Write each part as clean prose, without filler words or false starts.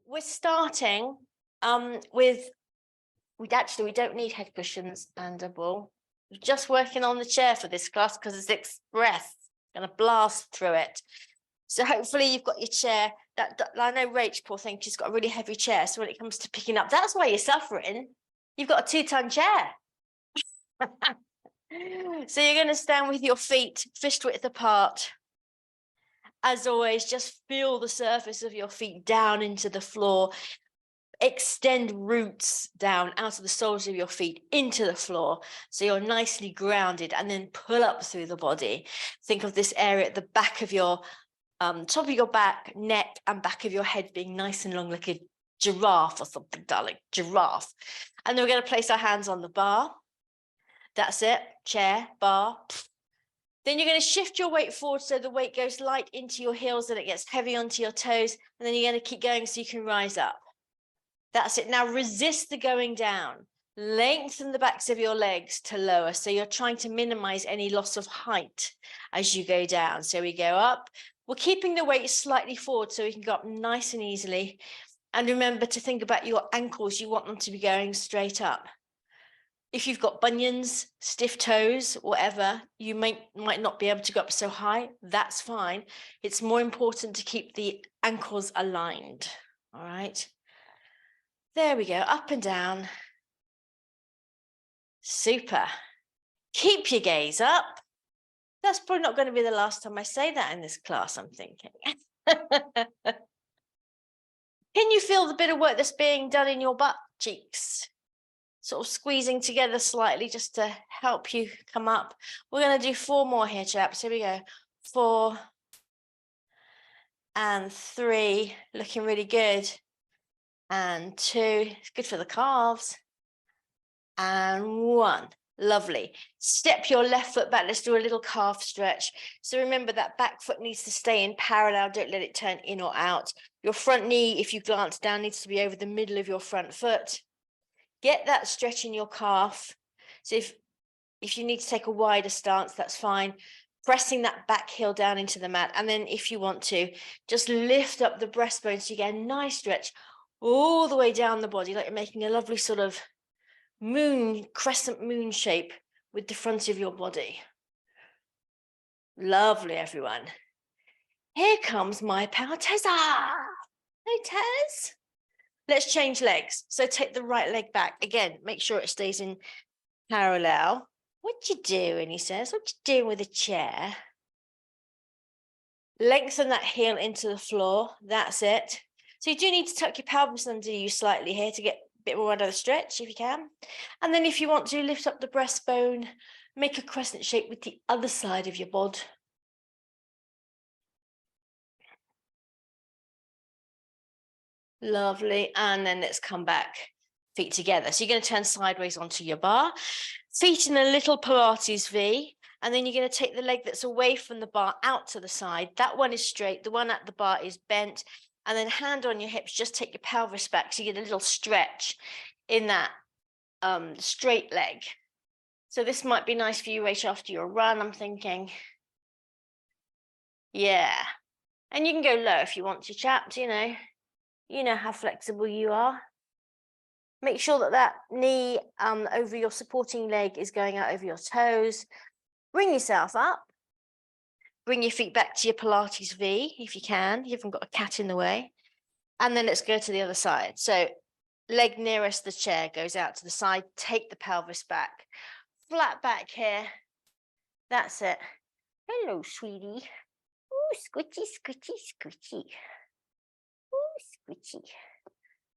we're starting with, we don't need head cushions and a ball. We're just working on the chair for this class because it's express. Going to blast through it. So hopefully you've got your chair. That I know Rach, poor thing, she's got a really heavy chair. So when it comes to picking up, that's why you're suffering. You've got a 2-ton chair. So you're going to stand with your feet fist width apart. As always, just feel the surface of your feet down into the floor. Extend roots down out of the soles of your feet into the floor so you're nicely grounded, and then pull up through the body. Think of this area at the back of your top of your back, neck, and back of your head being nice and long, like a giraffe or something, darling. Giraffe. And then we're going to place our hands on the bar. That's it. Chair, bar. Then you're going to shift your weight forward so the weight goes light into your heels and it gets heavy onto your toes. And then you're going to keep going so you can rise up. That's it. Now resist the going down. Lengthen the backs of your legs to lower. So you're trying to minimize any loss of height as you go down. So we go up. We're keeping the weight slightly forward so we can go up nice and easily. And remember to think about your ankles. You want them to be going straight up. If you've got bunions, stiff toes, whatever, you might not be able to go up so high. That's fine. It's more important to keep the ankles aligned. All right. There we go. Up and down. Super. Keep your gaze up. That's probably not going to be the last time I say that in this class, I'm thinking. Can you feel the bit of work that's being done in your butt cheeks? Sort of squeezing together slightly just to help you come up. We're going to do 4 more here, chaps. Here we go. 4 and 3, looking really good. And 2, it's good for the calves. And 1, lovely. Step your left foot back. Let's do a little calf stretch. So remember that back foot needs to stay in parallel. Don't let it turn in or out. Your front knee, if you glance down, needs to be over the middle of your front foot. Get that stretch in your calf. So if you need to take a wider stance, that's fine. Pressing that back heel down into the mat. And then if you want to, just lift up the breastbone so you get a nice stretch all the way down the body, like you're making a lovely sort of crescent moon shape with the front of your body. Lovely, everyone. Here comes my pal, Tessa. Hey, Tess. Let's change legs. So take the right leg back. Again, make sure it stays in parallel. What you doing, he says. What you doing with a chair? Lengthen that heel into the floor. That's it. So you do need to tuck your pelvis under you slightly here to get a bit more under the stretch if you can. And then if you want to, lift up the breastbone, make a crescent shape with the other side of your bod. Lovely. And then let's come back, feet together. So you're going to turn sideways onto your bar, feet in a little Pilates V. And then you're going to take the leg that's away from the bar out to the side. That one is straight. The one at the bar is bent. And then hand on your hips, just take your pelvis back so you get a little stretch in that straight leg. So this might be nice for you, Rach, after your run, I'm thinking. Yeah. And you can go low if you want to, chaps, you know. You know how flexible you are. Make sure that that knee over your supporting leg is going out over your toes. Bring yourself up. Bring your feet back to your Pilates V if you can. You haven't got a cat in the way. And then let's go to the other side. So leg nearest the chair goes out to the side. Take the pelvis back. Flat back here. That's it. Hello, sweetie. Ooh, squishy, squishy, squishy. Ooh, squishy.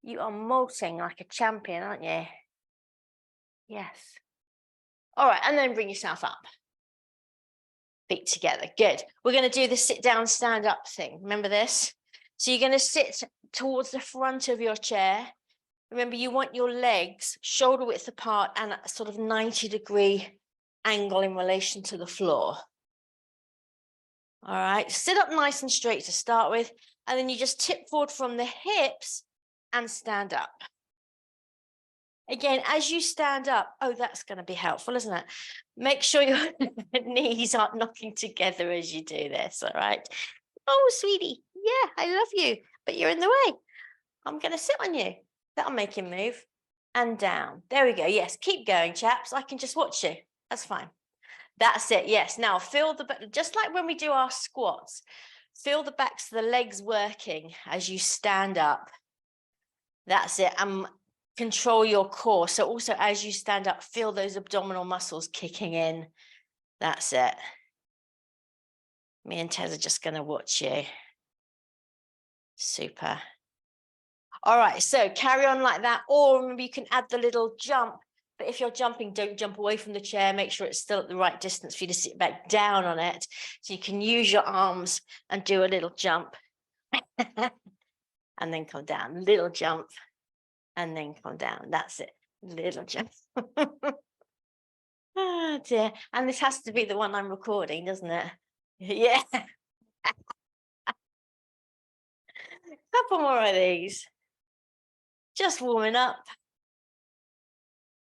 You are molting like a champion, aren't you? Yes. All right, and then bring yourself up. Feet together. Good. We're going to do the sit down, stand up thing. Remember this? So you're going to sit towards the front of your chair. Remember, you want your legs shoulder width apart and a sort of 90-degree angle in relation to the floor. All right, sit up nice and straight to start with, and then you just tip forward from the hips and stand up. Again, as you stand up, oh, that's going to be helpful, isn't it? Make sure your knees aren't knocking together as you do this, all right? Oh, sweetie, yeah, I love you, but you're in the way. I'm going to sit on you. That'll make him move. And down. There we go. Yes, keep going, chaps. I can just watch you. That's fine. That's it. Yes. Now feel just like when we do our squats, feel the backs of the legs working as you stand up. That's it. Control your core. So also as you stand up, feel those abdominal muscles kicking in. That's it. Me and Tez are just going to watch you. Super. All right, so carry on like that, or remember you can add the little jump, but if you're jumping, don't jump away from the chair. Make sure it's still at the right distance for you to sit back down on it. So you can use your arms and do a little jump and then come down, little jump and then come down. That's it, little jump. Oh dear, and this has to be the one I'm recording, doesn't it? Yeah. Couple more of these. Just warming up.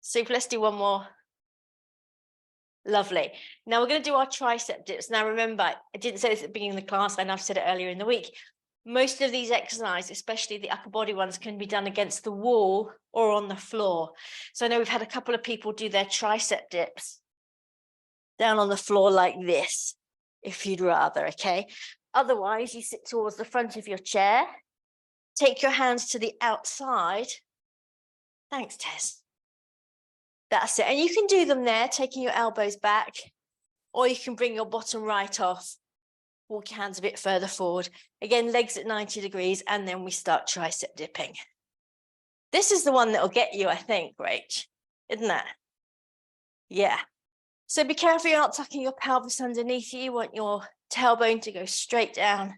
Super, let's do one more. Lovely. Now we're going to do our tricep dips. Now remember, I didn't say this at the beginning of the class, and I've said it earlier in the week. Most of these exercises, especially the upper body ones, can be done against the wall or on the floor. So I know we've had a couple of people do their tricep dips down on the floor like this, if you'd rather, okay? Otherwise, you sit towards the front of your chair, take your hands to the outside. Thanks, Tess. That's it. And you can do them there, taking your elbows back, or you can bring your bottom right off. Walk your hands a bit further forward. Again, legs at 90 degrees, and then we start tricep dipping. This is the one that will get you, I think, Rach, isn't that? Yeah. So be careful you're not tucking your pelvis underneath you. You want your tailbone to go straight down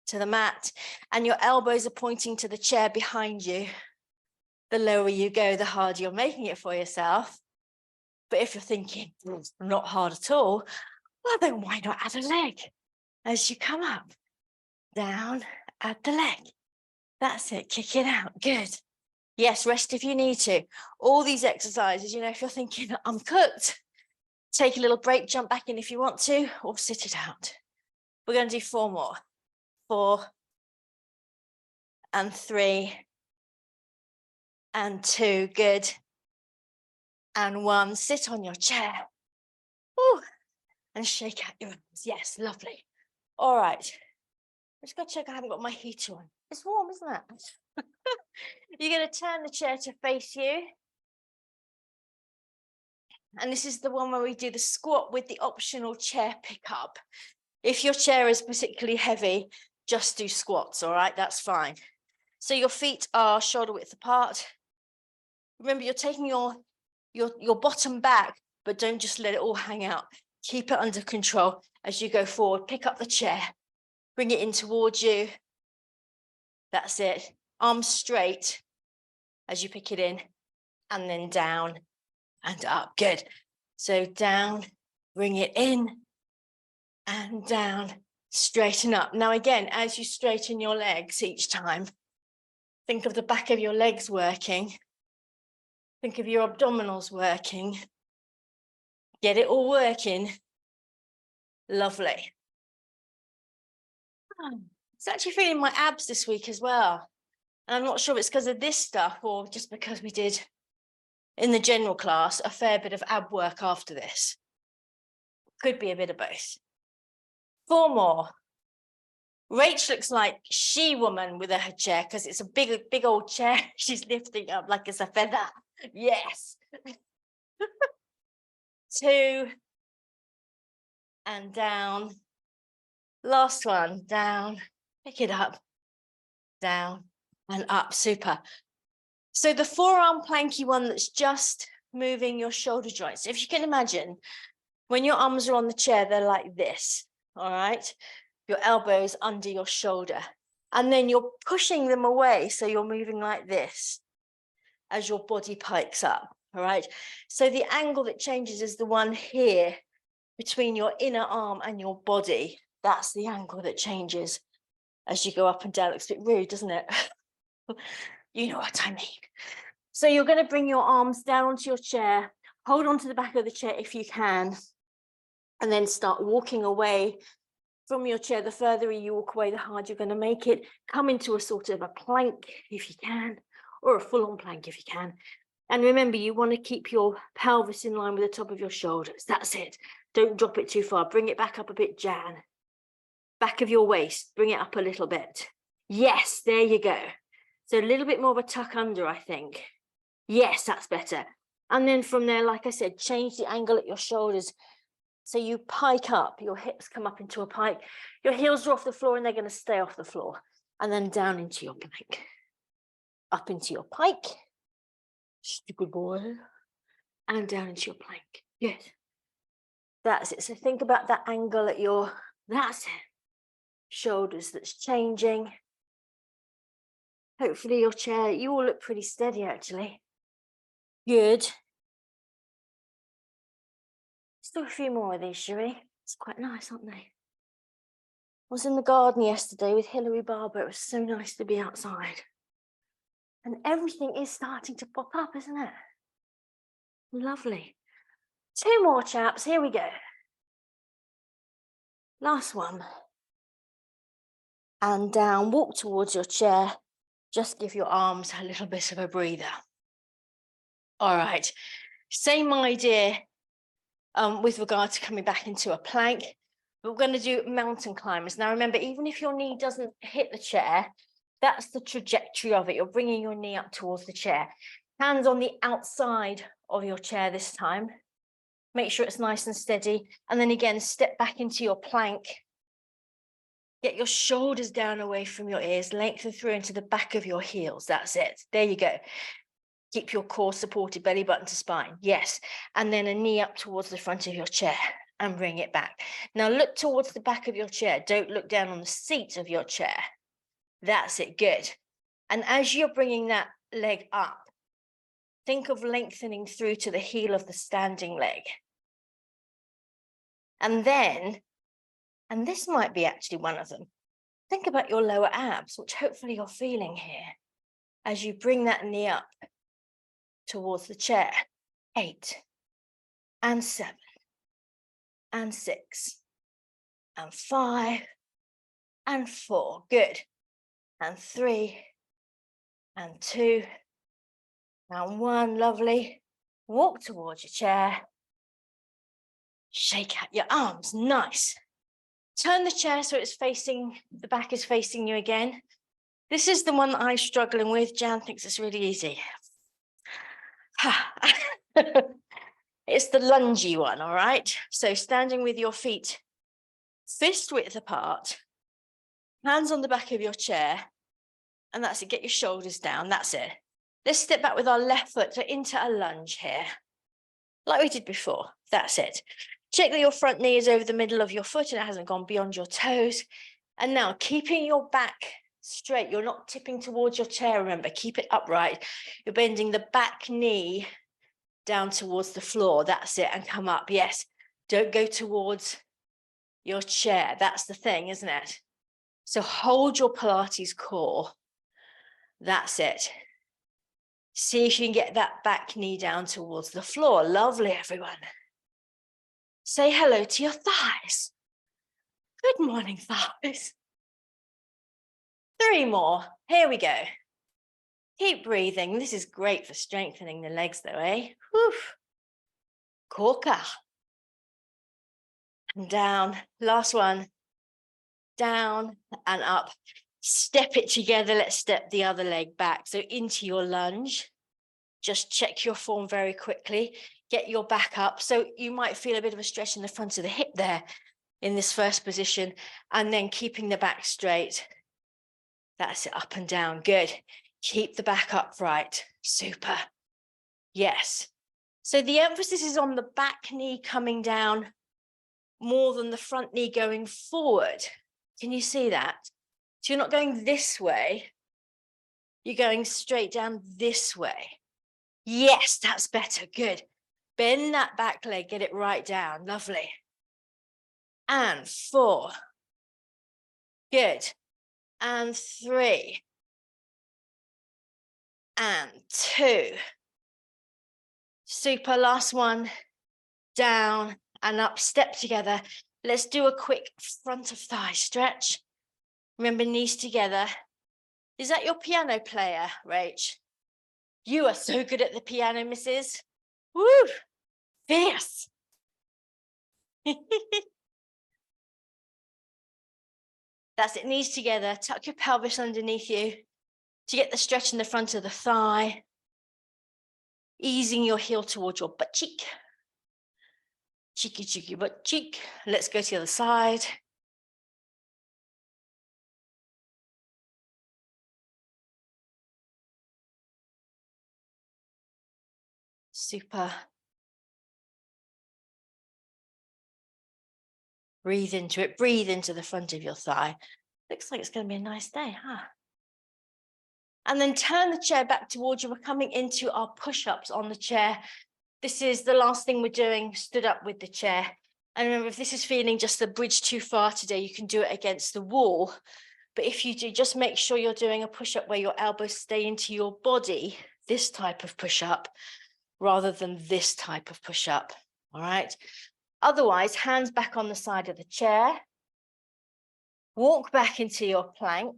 to the mat, and your elbows are pointing to the chair behind you. The lower you go, the harder you're making it for yourself. But if you're thinking, not hard at all, well, then why not add a leg? As you come up, down, add the leg. That's it, kick it out, good. Yes, rest if you need to. All these exercises, you know, if you're thinking, I'm cooked, take a little break, jump back in if you want to, or sit it out. We're going to do 4 more. 4 and 3 and 2, good. And 1, sit on your chair. Ooh, and shake out your arms. Yes, lovely. All right. I'm just going to check I haven't got my heater on. It's warm, isn't it? You're going to turn the chair to face you. And this is the one where we do the squat with the optional chair pickup. If your chair is particularly heavy, just do squats, all right? That's fine. So your feet are shoulder width apart. Remember, you're taking your bottom back, but don't just let it all hang out. Keep it under control as you go forward. Pick up the chair, bring it in towards you. That's it. Arms straight as you pick it in, and then down and up. Good. So down, bring it in, and down, straighten up. Now again, as you straighten your legs each time, think of the back of your legs working. Think of your abdominals working. Get it all working. Lovely. It's actually feeling my abs this week as well. And I'm not sure if it's because of this stuff or just because we did in the general class a fair bit of ab work after this. Could be a bit of both. 4 more. Rach looks like she-woman with her chair because it's a big old chair. She's lifting up like it's a feather. Yes. 2 and down. Last one, down, pick it up, down and up. Super. So the forearm planky one that's just moving your shoulder joints. If you can imagine, when your arms are on the chair, they're like this, all right? Your elbows under your shoulder. And then you're pushing them away, so you're moving like this as your body pikes up, all right? So the angle that changes is the one here between your inner arm and your body. That's the angle that changes as you go up and down. It looks a bit rude, doesn't it? You know what I mean. So you're going to bring your arms down onto your chair, hold on to the back of the chair if you can, and then start walking away from your chair. The further you walk away, the harder you're going to make it. Come into a sort of a plank if you can, or a full-on plank if you can. And remember, you want to keep your pelvis in line with the top of your shoulders. That's it. Don't drop it too far. Bring it back up a bit, Jan. Back of your waist, bring it up a little bit. Yes, there you go. So a little bit more of a tuck under, I think. Yes, that's better. And then from there, like I said, change the angle at your shoulders. So you pike up, your hips come up into a pike. Your heels are off the floor and they're going to stay off the floor. And then down into your plank. Up into your pike. Stupid boy. And down into your plank. Good. That's it. So think about that angle at your, that's it. Shoulders that's changing. Hopefully your chair, you all look pretty steady actually. Good. Let's do a few more of these, shall we? It's quite nice, aren't they? I was in the garden yesterday with Hilary Barber. It was so nice to be outside. And everything is starting to pop up, isn't it? Lovely. 2 more, chaps. Here we go. Last one. And down, walk towards your chair. Just give your arms a little bit of a breather. All right. Same idea with regard to coming back into a plank. We're going to do mountain climbers. Now, remember, even if your knee doesn't hit the chair, that's the trajectory of it. You're bringing your knee up towards the chair. Hands on the outside of your chair this time. Make sure it's nice and steady. And then again, step back into your plank. Get your shoulders down away from your ears. Lengthen through into the back of your heels. That's it. There you go. Keep your core supported, belly button to spine. Yes. And then a knee up towards the front of your chair and bring it back. Now look towards the back of your chair. Don't look down on the seat of your chair. That's it. Good. And as you're bringing that leg up, think of lengthening through to the heel of the standing leg. And then, and this might be actually one of them, think about your lower abs, which hopefully you're feeling here as you bring that knee up towards the chair. 8 and 7 and 6 and 5 and 4. Good. And 3 and 2 and 1. Lovely. Walk towards your chair. Shake out your arms. Nice. Turn the chair so it's facing, the back is facing you again. This is the one that I'm struggling with. Jan thinks it's really easy. It's the lungy one, all right? So standing with your feet fist width apart, hands on the back of your chair, and that's it. Get your shoulders down. That's it. Let's step back with our left foot into a lunge here, like we did before. That's it. Check that your front knee is over the middle of your foot and it hasn't gone beyond your toes. And now keeping your back straight, you're not tipping towards your chair, remember, keep it upright. You're bending the back knee down towards the floor. That's it. And come up. Yes. Don't go towards your chair. That's the thing, isn't it? So hold your Pilates core. That's it. See if you can get that back knee down towards the floor. Lovely, everyone. Say hello to your thighs. Good morning, thighs. 3 more. Here we go. Keep breathing. This is great for strengthening the legs though, eh? Whew. Korka. And down. Last one. Down and up. Step it together. Let's step the other leg back. So into your lunge. Just check your form very quickly. Get your back up. So you might feel a bit of a stretch in the front of the hip there in this first position. And then keeping the back straight. That's it, up and down. Good. Keep the back upright. Super. Yes. So the emphasis is on the back knee coming down more than the front knee going forward. Can you see that? So you're not going this way. You're going straight down this way. Yes, that's better. Good. Bend that back leg. Get it right down. Lovely. And 4. Good. And 3. And 2. Super. Last one. Down and up. Step together. Let's do a quick front of thigh stretch. Remember, knees together. Is that your piano player, Rach? You are so good at the piano, Mrs. Woo! Fierce. That's it, knees together. Tuck your pelvis underneath you to get the stretch in the front of the thigh. Easing your heel towards your butt cheek. Cheeky, cheeky butt cheek. Let's go to the other side. Super. Breathe into it. Breathe into the front of your thigh. Looks like it's going to be a nice day, huh? And then turn the chair back towards you. We're coming into our push-ups on the chair. This is the last thing we're doing, stood up with the chair. And remember, if this is feeling just a bridge too far today, you can do it against the wall. But if you do, just make sure you're doing a push-up where your elbows stay into your body, this type of push-up, rather than this type of push-up, all right? Otherwise, hands back on the side of the chair. Walk back into your plank.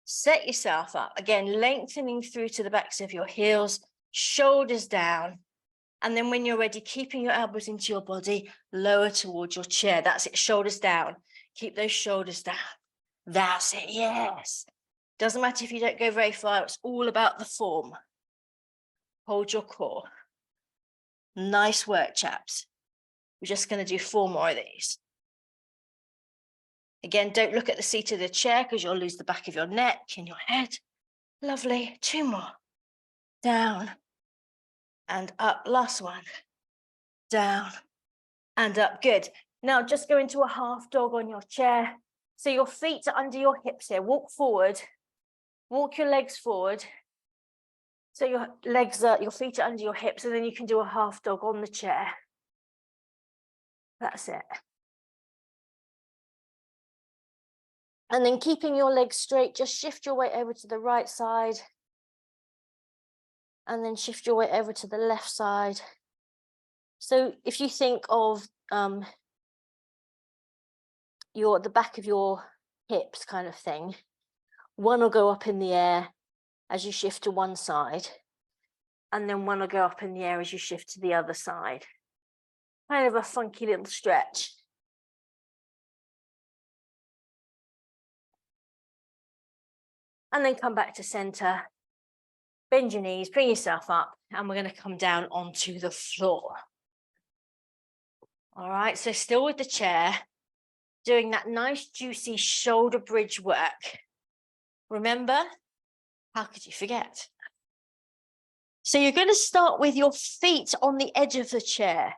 Set yourself up. Again, lengthening through to the backs of your heels, shoulders down. And then when you're ready, keeping your elbows into your body, lower towards your chair. That's it, shoulders down. Keep those shoulders down. That's it, yes. Doesn't matter if you don't go very far, it's all about the form. Hold your core. Nice work, chaps. We're just going to do 4 more of these. Again, don't look at the seat of the chair because you'll lose the back of your neck and your head. Lovely. 2 more. Down and up. Last one. Down and up. Good. Now just go into a half dog on your chair. So your feet are under your hips here. Walk forward. Walk your legs forward. So your feet are under your hips, and then you can do a half dog on the chair. That's it. And then keeping your legs straight, just shift your weight over to the right side. And then shift your weight over to the left side. So if you think of the back of your hips kind of thing, one will go up in the air as you shift to one side, and then one will go up in the air as you shift to the other side. Kind of a funky little stretch. And then come back to center. Bend your knees, bring yourself up, and we're going to come down onto the floor. All right, so still with the chair, doing that nice juicy shoulder bridge work. Remember, how could you forget? So you're going to start with your feet on the edge of the chair.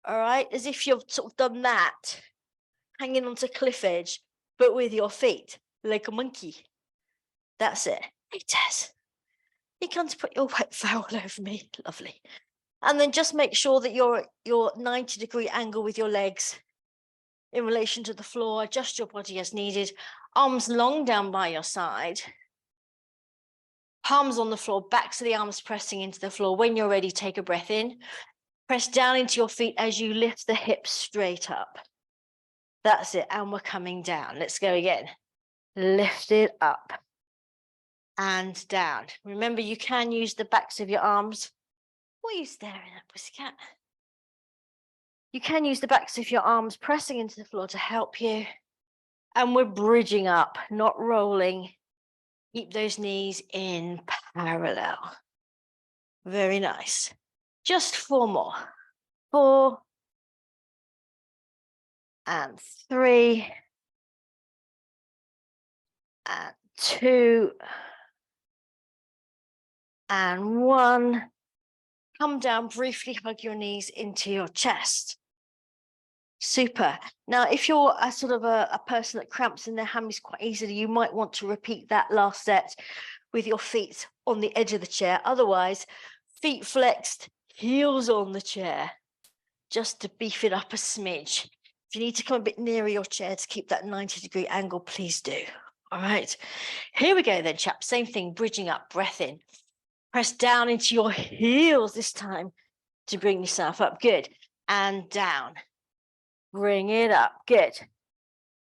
All right, as if you've sort of done that, hanging onto cliff edge, but with your feet, like a monkey. That's it. Hey, Tess, you come to put your wet fowl over me. Lovely. And then just make sure that your 90-degree angle with your legs in relation to the floor. Adjust your body as needed. Arms long down by your side. Palms on the floor, backs of the arms pressing into the floor. When you're ready, take a breath in. Press down into your feet as you lift the hips straight up. That's it. And we're coming down. Let's go again. Lift it up and down. Remember, you can use the backs of your arms. What are you staring at, pussycat? You can use the backs of your arms pressing into the floor to help you. And we're bridging up, not rolling. Keep those knees in parallel. Very nice. Just 4 more. 4 and 3 and 2 and 1. Come down, briefly hug your knees into your chest. Super. Now, if you're a sort of a person that cramps in their hammies quite easily, you might want to repeat that last set with your feet on the edge of the chair. Otherwise, feet flexed, heels on the chair, just to beef it up a smidge. If you need to come a bit nearer your chair to keep that 90-degree angle, please do. All right. Here we go then, chaps. Same thing, bridging up, breath in. Press down into your heels this time to bring yourself up. Good. And down. Bring it up. Good.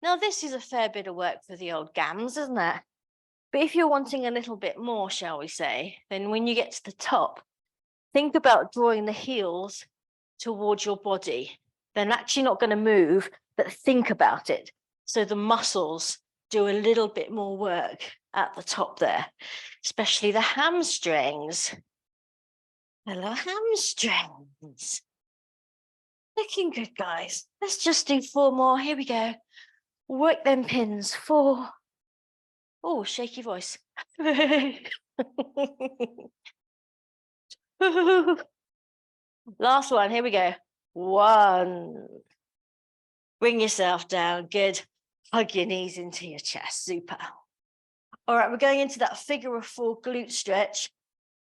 Now, this is a fair bit of work for the old gams, isn't it? But if you're wanting a little bit more, shall we say, then when you get to the top, think about drawing the heels towards your body. They're actually not going to move, but think about it. So the muscles do a little bit more work at the top there, especially the hamstrings. Hello, hamstrings. Looking good, guys. Let's just do 4 more. Here we go. Work them pins. 4. Oh, shaky voice. Last one. Here we go. 1. Bring yourself down. Good. Hug your knees into your chest. Super. All right, we're going into that figure of 4 glute stretch.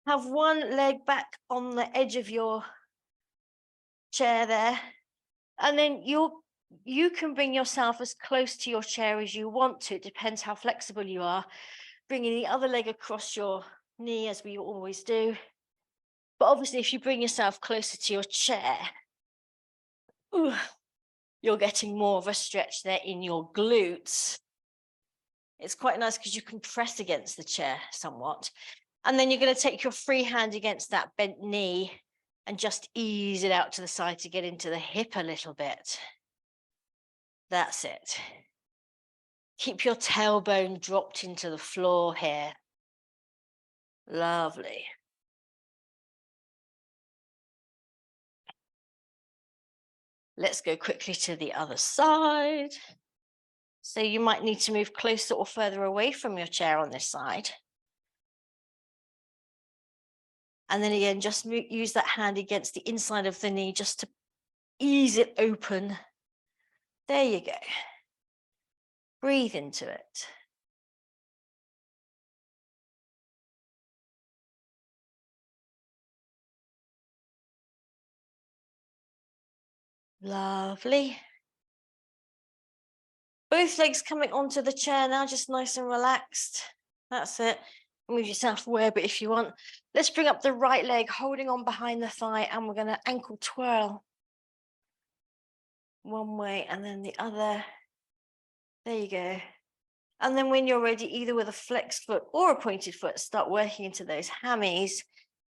Have one leg back on the edge of your chair there. And then you can bring yourself as close to your chair as you want to. It depends how flexible you are. Bringing the other leg across your knee, as we always do. But obviously, if you bring yourself closer to your chair, you're getting more of a stretch there in your glutes. It's quite nice because you can press against the chair somewhat. And then you're going to take your free hand against that bent knee and just ease it out to the side to get into the hip a little bit. That's it. Keep your tailbone dropped into the floor here. Lovely. Let's go quickly to the other side. So you might need to move closer or further away from your chair on this side. And then again, just use that hand against the inside of the knee just to ease it open. There you go. Breathe into it. Lovely. Both legs coming onto the chair now, just nice and relaxed. That's it. Move yourself away a bit if you want. Let's bring up the right leg, holding on behind the thigh, and we're going to ankle twirl. One way and then the other. There you go. And then when you're ready, either with a flexed foot or a pointed foot, start working into those hammies,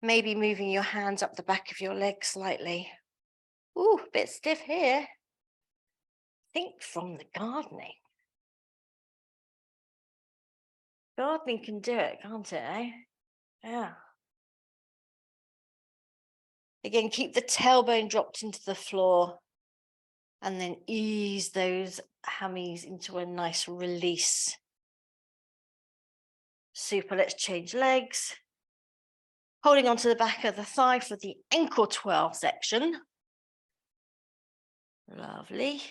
maybe moving your hands up the back of your leg slightly. Ooh, a bit stiff here. Think from the gardening. Gardening can do it, can't it, eh? Yeah. Again, keep the tailbone dropped into the floor and then ease those hammies into a nice release. Super, let's change legs. Holding onto the back of the thigh for the ankle twirl section. Lovely.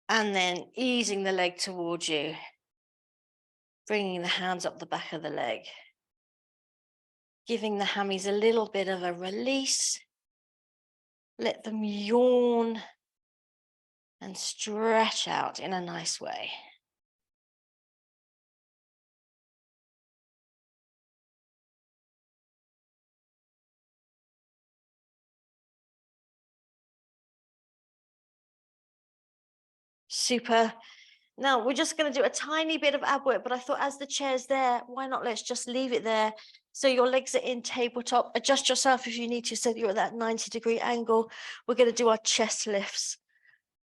And then easing the leg towards you. Bringing the hands up the back of the leg. Giving the hammies a little bit of a release. Let them yawn and stretch out in a nice way. Super. Now we're just going to do a tiny bit of ab work, but I thought as the chair's there, why not let's just leave it there. So your legs are in tabletop. Adjust yourself if you need to so that you're at that 90-degree angle. We're going to do our chest lifts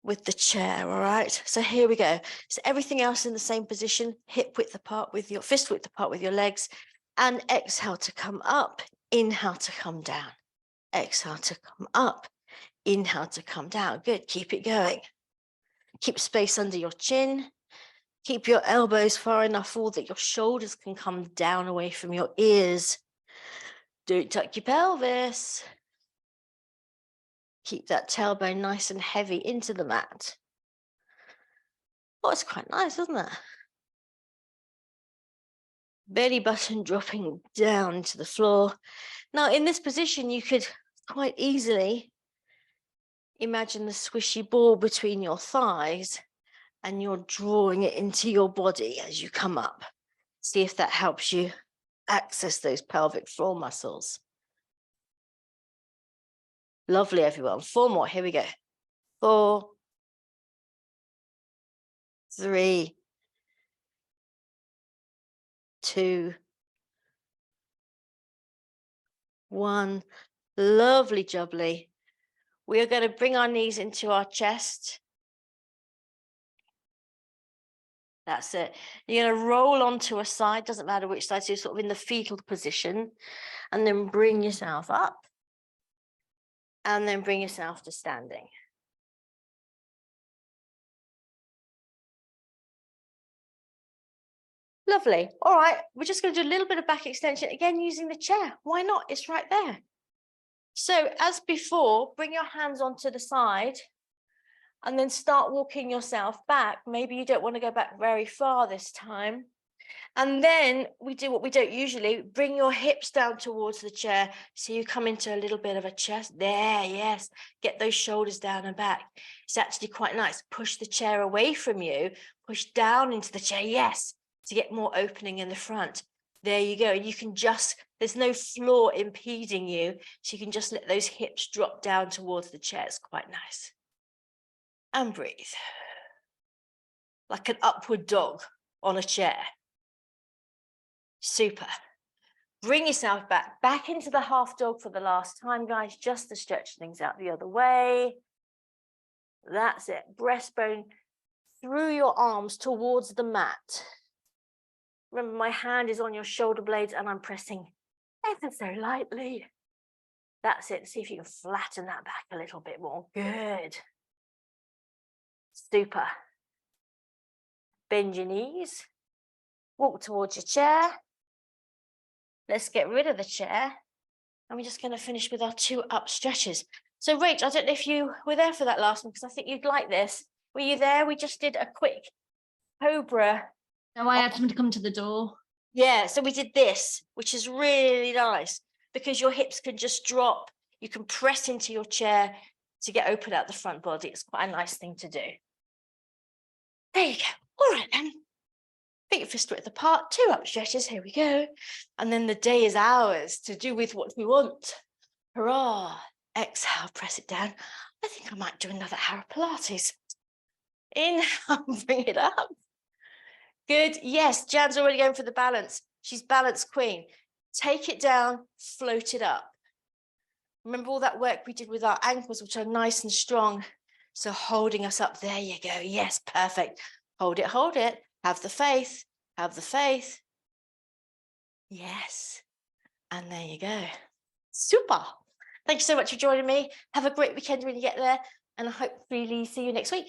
with the chair, all right? So here we go. So everything else in the same position, hip width apart with your fist width apart with your legs, and exhale to come up, inhale to come down, exhale to come up, inhale to come down. Good, keep it going. Keep space under your chin. Keep your elbows far enough forward that your shoulders can come down away from your ears. Don't tuck your pelvis. Keep that tailbone nice and heavy into the mat. Oh, it's quite nice, isn't it? Belly button dropping down to the floor. Now, in this position, you could quite easily imagine the squishy ball between your thighs and you're drawing it into your body as you come up. See if that helps you access those pelvic floor muscles. Lovely, everyone. 4 more. Here we go. 4, 3, 2, 1. Lovely jubbly. We are going to bring our knees into our chest. That's it. You're going to roll onto a side, doesn't matter which side, so you're sort of in the fetal position, and then bring yourself up, and then bring yourself to standing. Lovely. All right, we're just going to do a little bit of back extension, again, using the chair. Why not? It's right there. So as before, bring your hands onto the side, and then start walking yourself back. Maybe you don't want to go back very far this time. And then we do what we don't usually, bring your hips down towards the chair. So you come into a little bit of a chest there. Yes. Get those shoulders down and back. It's actually quite nice. Push the chair away from you, push down into the chair. Yes. To get more opening in the front. There you go. And you can just, there's no floor impeding you. So you can just let those hips drop down towards the chair. It's quite nice. And breathe. Like an upward dog on a chair. Super. Bring yourself back into the half dog for the last time, guys, just to stretch things out the other way. That's it. Breastbone through your arms towards the mat. Remember, my hand is on your shoulder blades and I'm pressing ever so lightly. That's it. See if you can flatten that back a little bit more. Good. Super. Bend your knees. Walk towards your chair. Let's get rid of the chair. And we're just going to finish with our 2 up stretches. So, Rach, I don't know if you were there for that last one, because I think you'd like this. Were you there? We just did a quick cobra. No, I had someone to come to the door. Yeah, so we did this, which is really nice because your hips can just drop. You can press into your chair to get open out the front body. It's quite a nice thing to do. There you go. All right, then. Feet fist width apart, 2 up stretches. Here we go. And then the day is ours to do with what we want. Hurrah. Exhale, press it down. I think I might do another hour Pilates. Inhale, bring it up. Good. Yes, Jan's already going for the balance. She's balance queen. Take it down, float it up. Remember all that work we did with our ankles, which are nice and strong. So holding us up. There you go. Yes, perfect. Hold it, hold it. Have the faith. Have the faith. Yes. And there you go. Super. Thank you so much for joining me. Have a great weekend when you get there. And I hopefully see you next week.